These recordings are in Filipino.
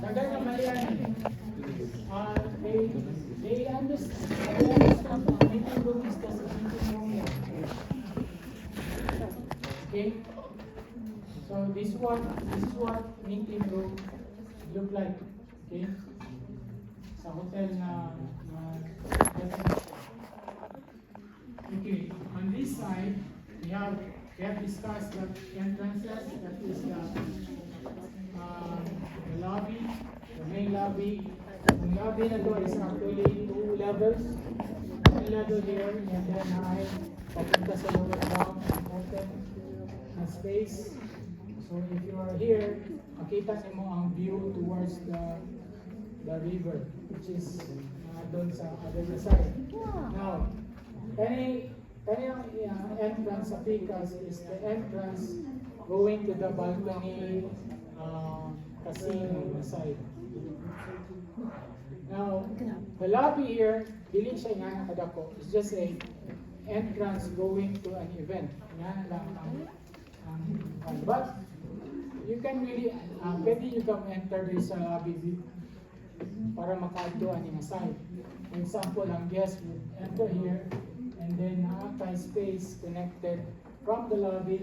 Tagal na mali yan. They understand meeting room is just a meeting room. Okay? So this is what meeting room look like. Okay? Sa hotel na okay, on this side we have discussed the entrances, that is the lobby, the main lobby. Ang lobby na to is actually 2 levels. One level here, and then I papunta sa lower down, open na space. So if you are here, makita mo ang view towards the river, which is doon sa other side. Now, any entrance sa Picas is the entrance going to the balcony casino on the side. Now, the lobby here, dili siya nga nakadako. It's just a entrance going to an event. Yan lang but you can really, pwede you can enter this lobby para makaadto ani nga side. For example, ang guest would enter here and then nakatay space connected from the lobby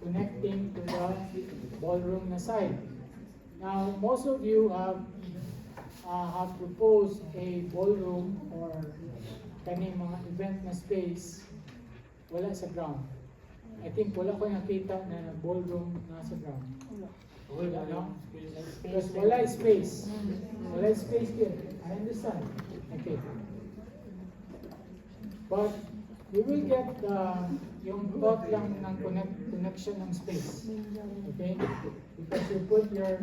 connecting to the ballroom na side. Now, most of you have proposed a ballroom or kani mga event na space wala sa ground. I think wala ko nakita na ballroom nasa ground. Wala, no? Because wala space. Wala space here. I understand. Okay. But you will get yung thought lang ng connection ng space. Okay? Because you put your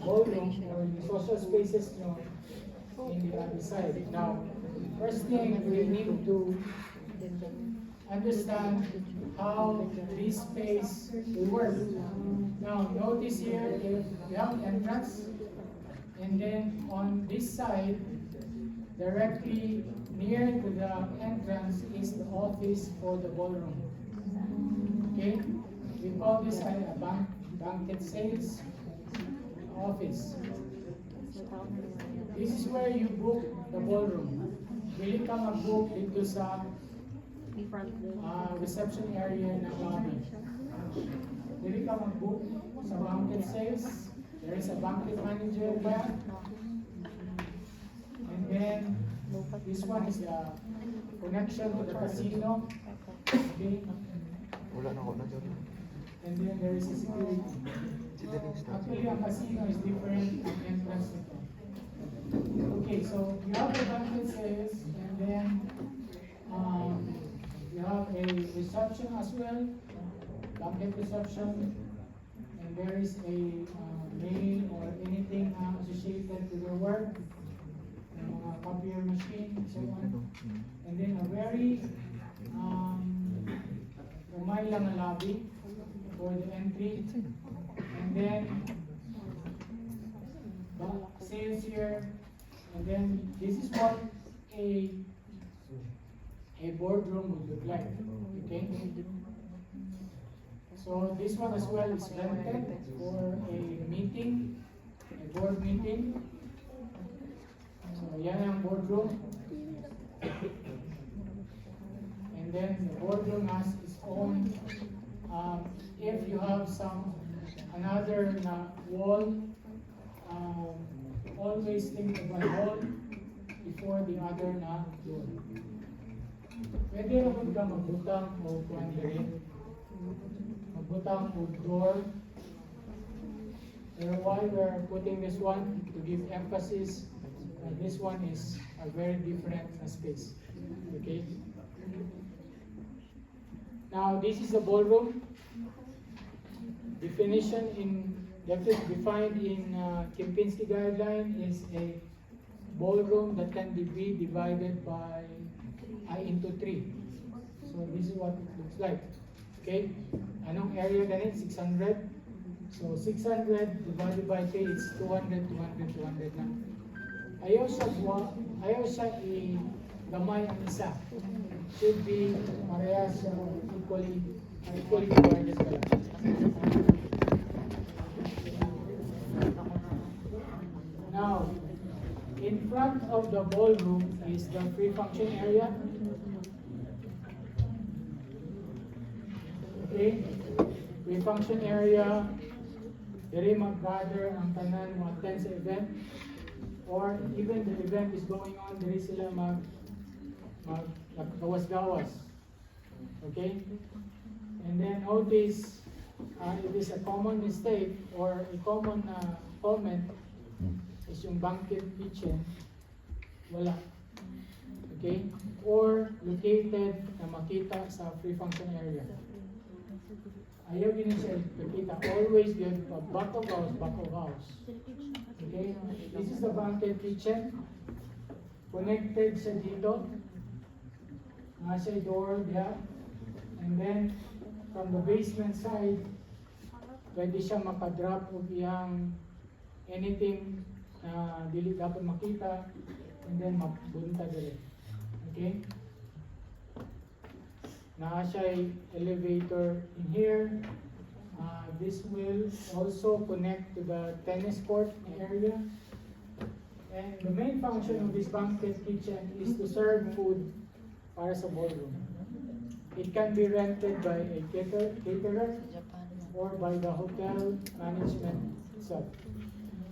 ballroom or your social spaces in the other side. Now, first thing we need to understand how this space will work. Now, notice here, if you have entrance, and then on this side, directly near to the entrance is the office for the ballroom. Okay? We call this a banquet sales office. This is where you book the ballroom. Dili ka mag-book dito sa reception area ng lobby. Dili ka mag-book sa banquet sales. There is a banquet manager there. And then, this one is the connection to the casino. Okay. And then there is a security. Actually, ang casino is different from entrance. Okay, so you have the banquet sales, and then you have a reception as well, banquet reception, and there is a mail or anything associated to your work, copier machine, and so on. And then a very kamay lang na lobby for the entry, and then sales here, and then this is what a boardroom would look like. Okay. So this one as well is rented for a meeting, a board meeting. So yan ang boardroom. And then the boardroom has its own, if you have another wall, always think of a wall before the other door. Pwede naman ka magbutang o magbutang o door. Pero why we're putting this one to give emphasis, this one is a very different space. Okay. Now this is a ballroom. Defined in Kempinski guideline is a ballroom that can be divided into 3. So this is what it looks like. Okay? Anong area ganit? 600. So 600 divided by 3 is 200, 200, 200 na. Ayaw siya gamay ang isa. Should be parehas equally divided pala. Now, in front of the ballroom is the free function area. Okay? Free function area, diri mag-gather ang tanan mo attend sa event, or even the event is going on, diri sila gawas-gawas. Okay? And then notice, it is a common mistake or a common comment is yung banquet kitchen, wala. Okay? Or located na makita sa free function area. Ayaw din siya makita. Always yun, back of house. Okay? This is the banquet kitchen. Connected siya dito. Nasa door diya. And then, from the basement side, pwede siya makadrop o iyang anything na dili dapat makita, and then mabunta dire. Okay? Naa siya elevator in here. This will also connect to the tennis court area. And the main function of this banquet kitchen is to serve food para sa ballroom. It can be rented by a caterer or by the hotel management itself.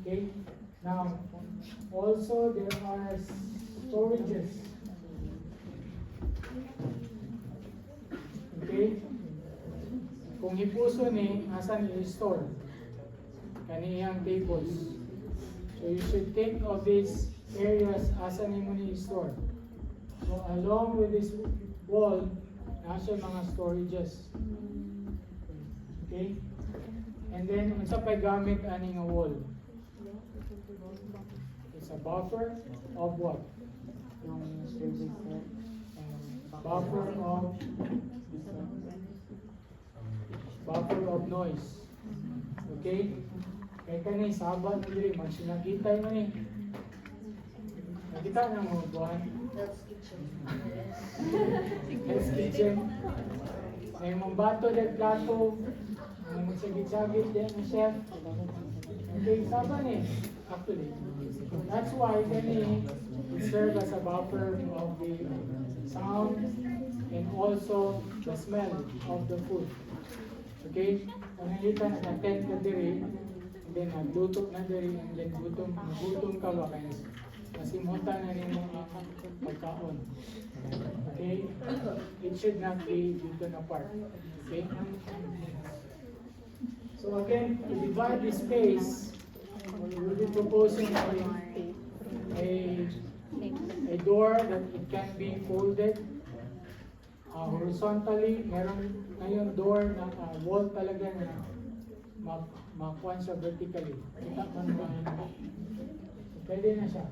Okay? Now, also there are storages. Okay? Kung hipuso ni, asan i-store? Kaniyang tables. So you should think of these areas asan mo ni i-store. So along with this wall, nasa mga storages. Okay? And then, unsa pa'y gamit ani nga wall? It's a buffer of what? Buffer of noise. Okay? Kaya kanay sabat mo diri, magsinagitay mo ni. Nakita na mo buwan? Hell's Kitchen. May mong bato ng plato, may magsagit-sagit din ng chef. Okay, saban eh. Actually, that's why kani it serve as a buffer of the sound and also the smell of the food. Okay? Pangalita na attend ka diri, and then nagluto na diri, and then gutom ka ba kayo? Masimutan na ninyo ang pagkaon. Okay? It should not be dito na part. Okay? So again, to divide the space, we will be proposing a door that it can be folded horizontally. Meron ngayon door na wall talaga na makuha siya vertically. Kita man ba? Pwede na siya.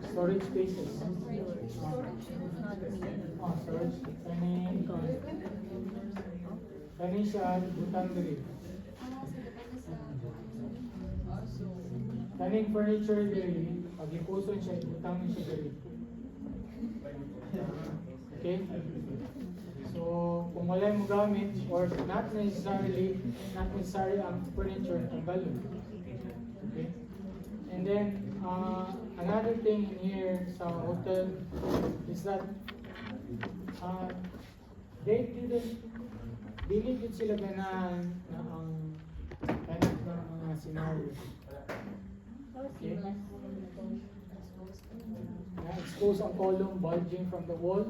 Storage spaces. Storage. Kani siya butang diri. Kaning furniture diri, pag ipuson siya, butang siya diri. Okay? So, kung wala mo gamit, or not necessary ang furniture, tanggalon. Okay? And then, another thing in here sa hotel is that they dili gid sila ganan na ang kanang mga scenario. Okay? Na-expose ang column bulging from the wall.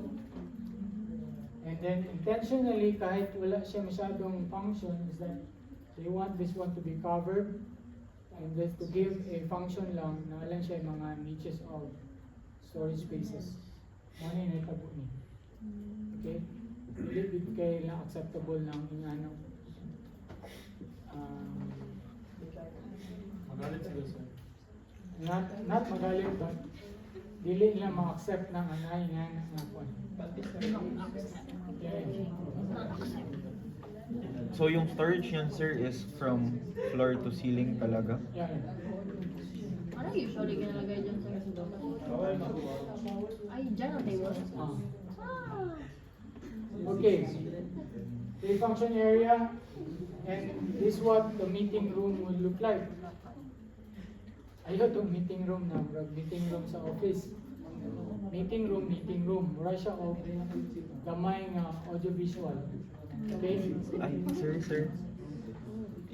And then intentionally, kahit wala siya masyadong function, is that they want this one to be covered. And just to give a function lang, na lang siya mga niches of storage spaces. Ano yung natabo niya. Okay? Hindi kayo lang acceptable ng ano. Magalit sila sir. Not magalit, but dili nila ma-accept ng anay nga na kwan. Okay. So yung storage niyan sir is from floor to ceiling talaga? Yeah. Ano usually ginalagay dyan sa ay, dyan ang table? Ah. Ah! Okay. The function area, and this is what the meeting room will look like. Ayaw itong meeting room na, meeting room sa office. Meeting room. Mura siya o gamay nga audiovisual. Okay? Ay, sir.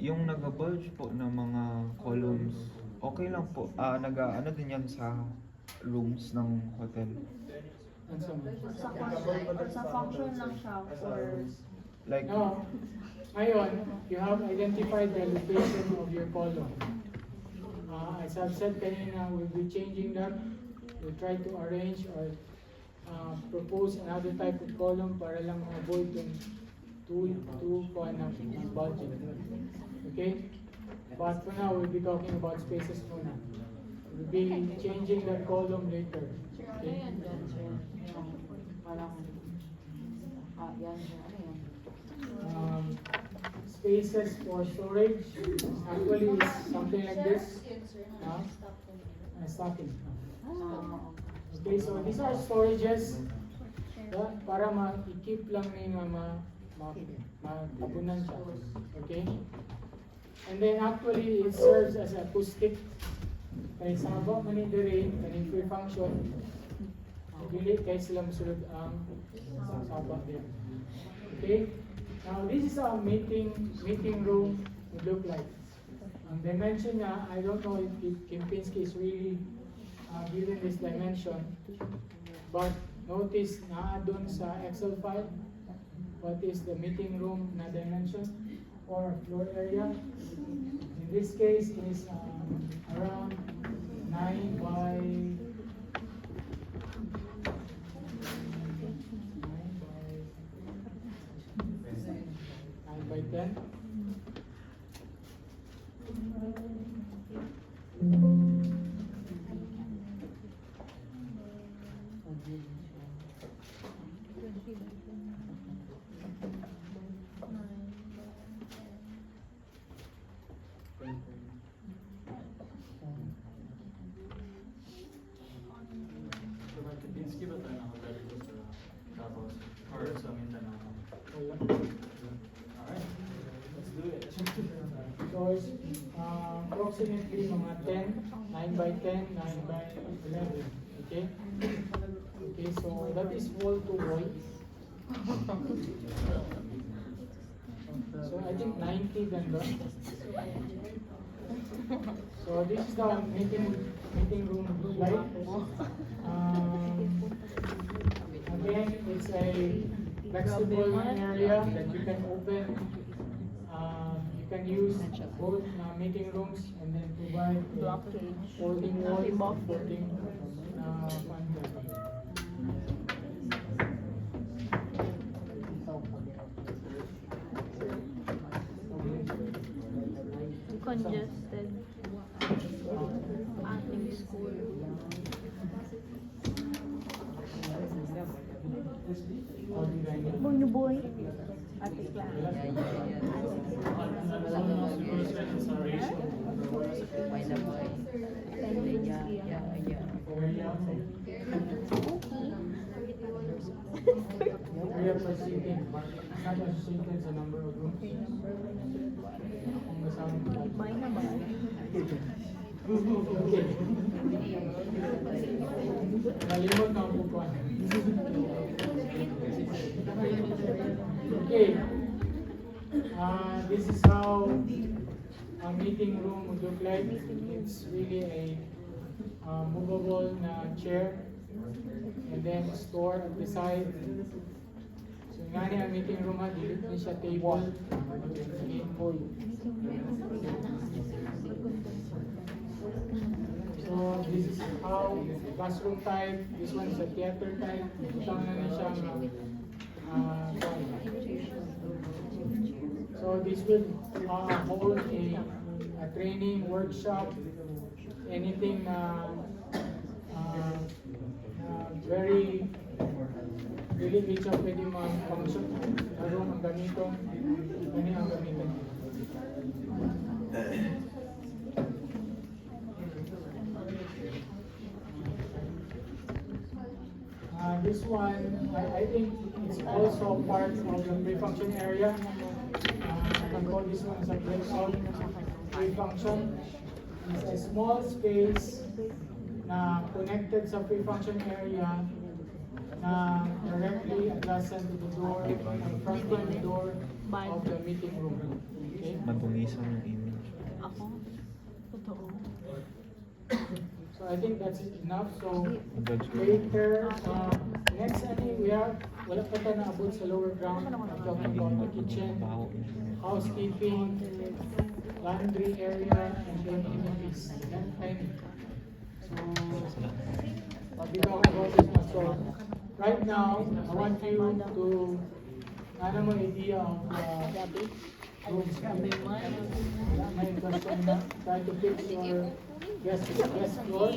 Yung nag-bulge po ng mga columns, okay lang po. Ano din yan sa rooms ng hotel. Ano sa mga? Sa function lang siya for Like, Now, ngayon, you have identified the location of your column. As I've said kanina, we'll be changing that. We'll try to arrange or propose another type of column para lang avoid yung two budget. Okay? But for now, we'll be talking about spaces muna. We'll be changing that column later. Okay? Parang, yan, ano yan? Spaces for storage actually is something like this. Stocking. Okay, so these are storages para ma-keep lang ni matabunan siya. Okay? And then actually it serves as acoustic. Kaya sa haba man ni dire kaning free function. Dili kay sila mosulod ang saba niya. Okay? Now this is how meeting room would look like. Ang dimension niya, I don't know if Kempinski is really given this dimension, but notice na doon sa Excel file, what is the meeting room na dimension or floor area. In this case is around 9 by 10. Kempinski ba tayo nakagal dito sa Davao or sa Mindanao? Alright, let's do it. So it's approximately mga 10, 9 by 10, 9 by 11. Okay? Okay, so that is wall to wall. So I think 90 ganda. So this is the meeting room light. Again, it's a flexible area that you can open. You can use both meeting rooms and then provide folding walls, folding content. congested ating school. Boy boy. Ate Clara. We are proceeding, but it's not associated sa number of rooms. Kung kasama mo. Bay na ba? Okay. Nalimot na ang upuan. Okay. This is how a meeting room would look like. It's really a movable na chair and then store at the side. So nga niya ang meeting room ha, dili ni siya table. So this is how classroom type. This one is a theater type. Siyang na niya siyang so this will hold a training workshop, anything very Dili siya pwede mag-function. Karoon ang gamiton. Gani ang gamiton. This one, I think it's also part of the pre-function area. I can call this one as a breakout pre-function. It's a small space na connected sa pre-function area na directly adjacent to the door, confronting the door of the meeting room. Okay? Madungisan yung image. Ako? Totoo. So I think that's enough. So Judge ko. later, next we have, wala pa tayo naabot sa lower ground. I'm talking about the kitchen, housekeeping, laundry area, and then amenities. Yan, tiny. So, pag-ibig about this one. So, right now, I want you to, ano mo idea of rooms. May question na, try to fix your guest floor.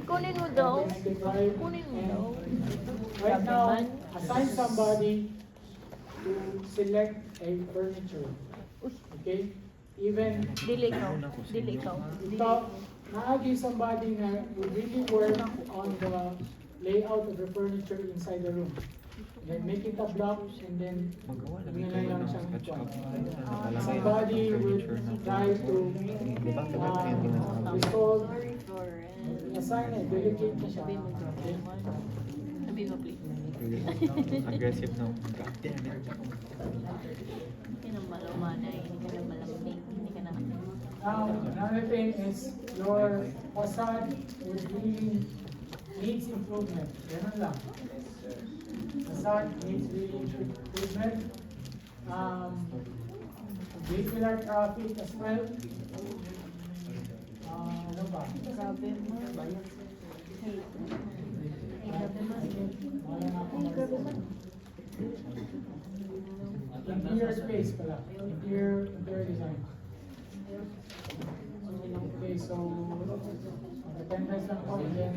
Kunin mo daw. And then drive. Kunin mo And daw. right now, assign somebody to select a furniture. Okay? Even Dili ikaw. Dili ikaw. ito, naagi somebody na would really work on the layout of the furniture inside the room. Then make it a block and then Magawa lagi yun na kayo lang ng siyang sketch up. kwan. Somebody would try to Di ba? Kaya tinatawag. resolve, Sorry, Florence. assign it, delegate na siya. Sabi mo, Okay? Sabi mo, please. Really aggressive na. God damn it. Hindi ka na malumanay. Hindi ka na malambing. Hindi ka na... Now, another thing is your facade would really needs improvement. Ganun lang. Facade needs really improvement. Vehicular traffic as well. Ano ba? Grabe mo. Wala na akong interior space pala. Interior design. Okay, so dependence lang po and then